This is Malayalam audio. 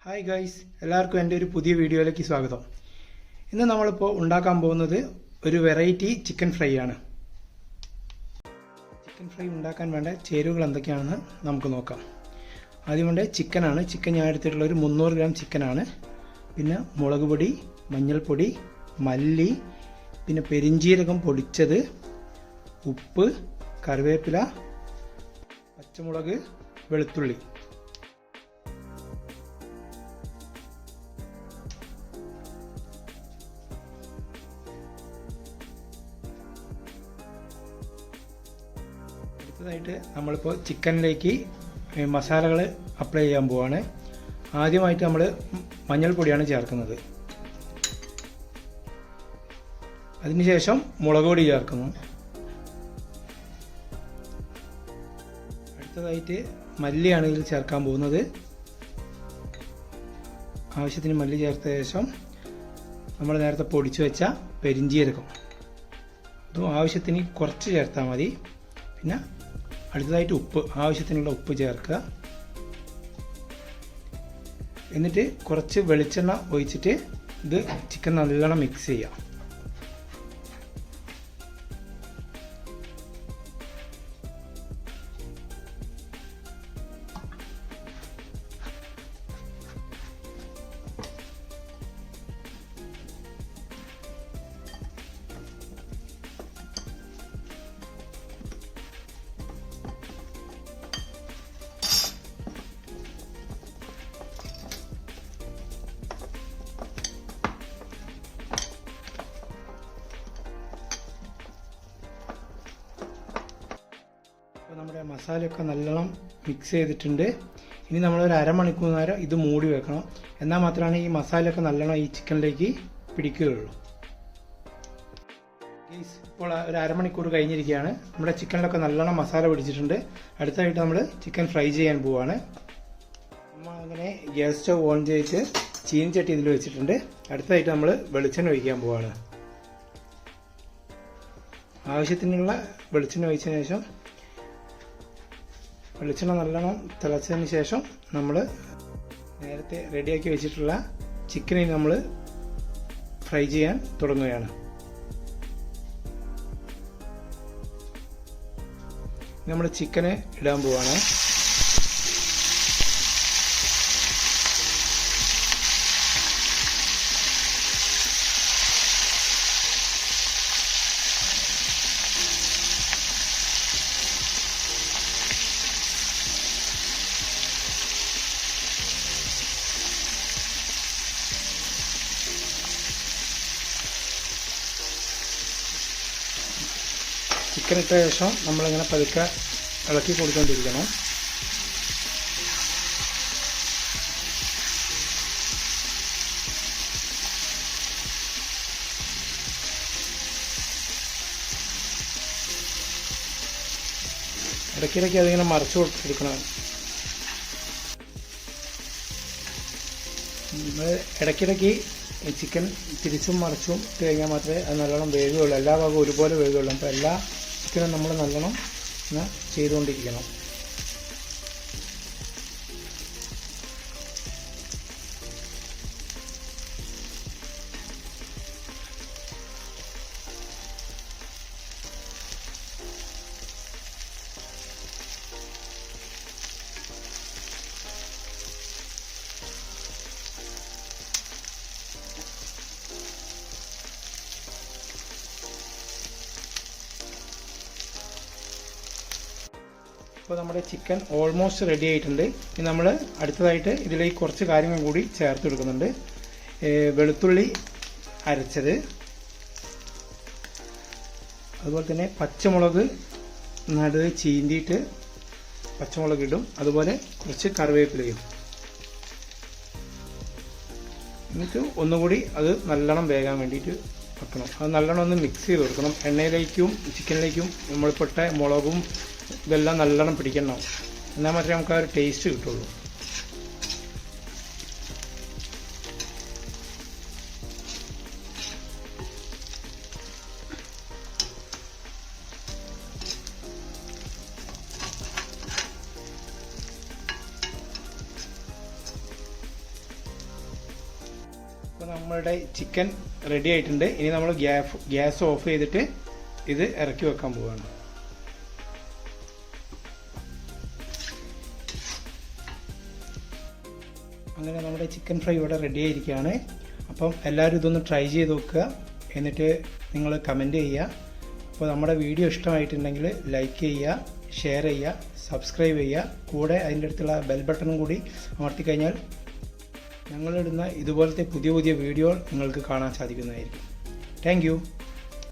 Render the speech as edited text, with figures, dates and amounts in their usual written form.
ഹായ് ഗൈസ്, എല്ലാവർക്കും എൻ്റെ ഒരു പുതിയ വീഡിയോയിലേക്ക് സ്വാഗതം. ഇന്ന് നമ്മളിപ്പോൾ ഉണ്ടാക്കാൻ പോകുന്നത് ഒരു വെറൈറ്റി ചിക്കൻ ഫ്രൈ ആണ്. ചിക്കൻ ഫ്രൈ ഉണ്ടാക്കാൻ വേണ്ട ചേരുവകൾ എന്തൊക്കെയാണെന്ന് നമുക്ക് നോക്കാം. ആദ്യം വേണ്ട ചിക്കനാണ്. ചിക്കൻ ഞാൻ എടുത്തിട്ടുള്ള ഒരു 300 ഗ്രാം ചിക്കനാണ്. പിന്നെ മുളക് പൊടി, മഞ്ഞൾപ്പൊടി, മല്ലി, പിന്നെ പെരിഞ്ജീരകം പൊടിച്ചത്, ഉപ്പ്, കറിവേപ്പില, പച്ചമുളക്, വെളുത്തുള്ളി. അടുത്തതായിട്ട് നമ്മളിപ്പോൾ ചിക്കനിലേക്ക് മസാലകൾ അപ്ലൈ ചെയ്യാൻ പോവാണ്. ആദ്യമായിട്ട് നമ്മൾ മഞ്ഞൾപ്പൊടിയാണ് ചേർക്കുന്നത്. അതിനുശേഷം മുളക് പൊടി ചേർക്കുന്നു. അടുത്തതായിട്ട് മല്ലിയാണ് ഇതിൽ ചേർക്കാൻ പോകുന്നത്. ആവശ്യത്തിന് മല്ലി ചേർത്ത ശേഷം നമ്മൾ നേരത്തെ പൊടിച്ചു വെച്ച പെരിഞ്ജീരകം അതും ആവശ്യത്തിന് കുറച്ച് ചേർത്താൽ മതി. പിന്നെ അടുത്തതായിട്ട് ഉപ്പ്, ആവശ്യത്തിനുള്ള ഉപ്പ് ചേർക്കുക. എന്നിട്ട് കുറച്ച് വെളിച്ചെണ്ണ ഒഴിച്ചിട്ട് ഇത് ചിക്കൻ നല്ലോണം മിക്സ് ചെയ്യുക. അപ്പോൾ നമ്മുടെ മസാലയൊക്കെ നല്ലോണം മിക്സ് ചെയ്തിട്ടുണ്ട്. ഇനി നമ്മളൊരു അരമണിക്കൂർ നേരം ഇത് മൂടി വെക്കണം. എന്നാൽ മാത്രമാണ് ഈ മസാലയൊക്കെ നല്ലോണം ഈ ചിക്കനിലേക്ക് പിടിക്കുകയുള്ളൂ. ഇപ്പോൾ ഒരു അരമണിക്കൂർ കഴിഞ്ഞിരിക്കുകയാണ്. നമ്മുടെ ചിക്കനിലൊക്കെ നല്ലോണം മസാല പിടിച്ചിട്ടുണ്ട്. അടുത്തായിട്ട് നമ്മൾ ചിക്കൻ ഫ്രൈ ചെയ്യാൻ പോവുകയാണ്. നമ്മൾ അങ്ങനെ ഗ്യാസ് സ്റ്റവ് ഓൺ ചെയ്ത് ചീനിച്ചട്ടി ഇതിൽ വെച്ചിട്ടുണ്ട്. അടുത്തായിട്ട് നമ്മൾ വെളിച്ചെണ്ണ ഒഴിക്കാൻ പോവുകയാണ്. ആവശ്യത്തിനുള്ള വെളിച്ചെണ്ണ ഒഴിച്ചതിന് ശേഷം വെളിച്ചെണ്ണ നല്ലോണം തിളച്ചതിന് ശേഷം നമ്മൾ നേരത്തെ റെഡിയാക്കി വെച്ചിട്ടുള്ള ചിക്കനെ നമ്മൾ ഫ്രൈ ചെയ്യാൻ തുടങ്ങുകയാണ്. നമ്മൾ ചിക്കന് ഇടാൻ പോവാണ്. ചിക്കൻ ഇട്ട ശേഷം നമ്മളിങ്ങനെ പതുക്കെ ഇളക്കി കൊടുത്തുകൊണ്ടിരിക്കണം. ഇടയ്ക്കിടയ്ക്ക് അതിങ്ങനെ മറിച്ച് കൊടുക്കണം. ഇടയ്ക്കിടയ്ക്ക് ചിക്കൻ തിരിച്ചും മറിച്ചും ഇട്ട് കഴിഞ്ഞാൽ മാത്രമേ അത് നല്ലോണം വേകുകയുള്ളൂ. എല്ലാ ഭാഗവും ഒരുപോലെ വേകുകയുള്ളൂ. അപ്പോൾ എല്ലാ ചിക്കനും നമ്മൾ നല്ലോണം ചെയ്തുകൊണ്ടിരിക്കണം. ഇപ്പോൾ നമ്മുടെ ചിക്കൻ ഓൾമോസ്റ്റ് റെഡി ആയിട്ടുണ്ട്. ഇനി നമ്മൾ അടുത്തതായിട്ട് ഇതിലേക്ക് കുറച്ച് കാര്യങ്ങൾ കൂടി ചേർത്ത് കൊടുക്കുന്നുണ്ട്. വെളുത്തുള്ളി അരച്ചത്, അതുപോലെ തന്നെ പച്ചമുളക് നടുവ് ചീന്തിയിട്ട് പച്ചമുളക് ഇടും. അതുപോലെ കുറച്ച് കറിവേപ്പിലയും. എന്നിട്ട് ഒന്നുകൂടി അത് നല്ലോണം വേകാൻ വേണ്ടിയിട്ട് വെക്കണം. അത് നല്ലോണം ഒന്ന് മിക്സ് ചെയ്ത് കൊടുക്കണം. എണ്ണയിലേക്കും ചിക്കനിലേക്കും നമ്മൾ പൊട്ട മുളകും ഇതെല്ലാം നല്ലോണം പിടിക്കണം. എന്നാൽ മാത്രമേ നമുക്ക് ആ ഒരു ടേസ്റ്റ് കിട്ടുള്ളൂ. അപ്പോൾ നമ്മളുടെ ചിക്കൻ റെഡി ആയിട്ടുണ്ട്. ഇനി നമ്മൾ ഗ്യാസ് ഓഫ് ചെയ്തിട്ട് ഇത് ഇറക്കി വെക്കാൻ പോവുകയാണ്. അങ്ങനെ നമ്മുടെ ചിക്കൻ ഫ്രൈ ഇവിടെ റെഡി ആയിരിക്കുകയാണ്. അപ്പം എല്ലാവരും ഇതൊന്ന് ട്രൈ ചെയ്ത് നോക്കുക, എന്നിട്ട് നിങ്ങൾ കമൻറ്റ് ചെയ്യുക. അപ്പോൾ നമ്മുടെ വീഡിയോ ഇഷ്ടമായിട്ടുണ്ടെങ്കിൽ ലൈക്ക് ചെയ്യുക, ഷെയർ ചെയ്യുക, സബ്സ്ക്രൈബ് ചെയ്യുക. കൂടെ അതിൻ്റെ അടുത്തുള്ള ബെൽ ബട്ടണും കൂടി അമർത്തിക്കഴിഞ്ഞാൽ ഞങ്ങളിടുന്ന ഇതുപോലത്തെ പുതിയ പുതിയ വീഡിയോ നിങ്ങൾക്ക് കാണാൻ സാധിക്കുന്നതായിരിക്കും. Thank U.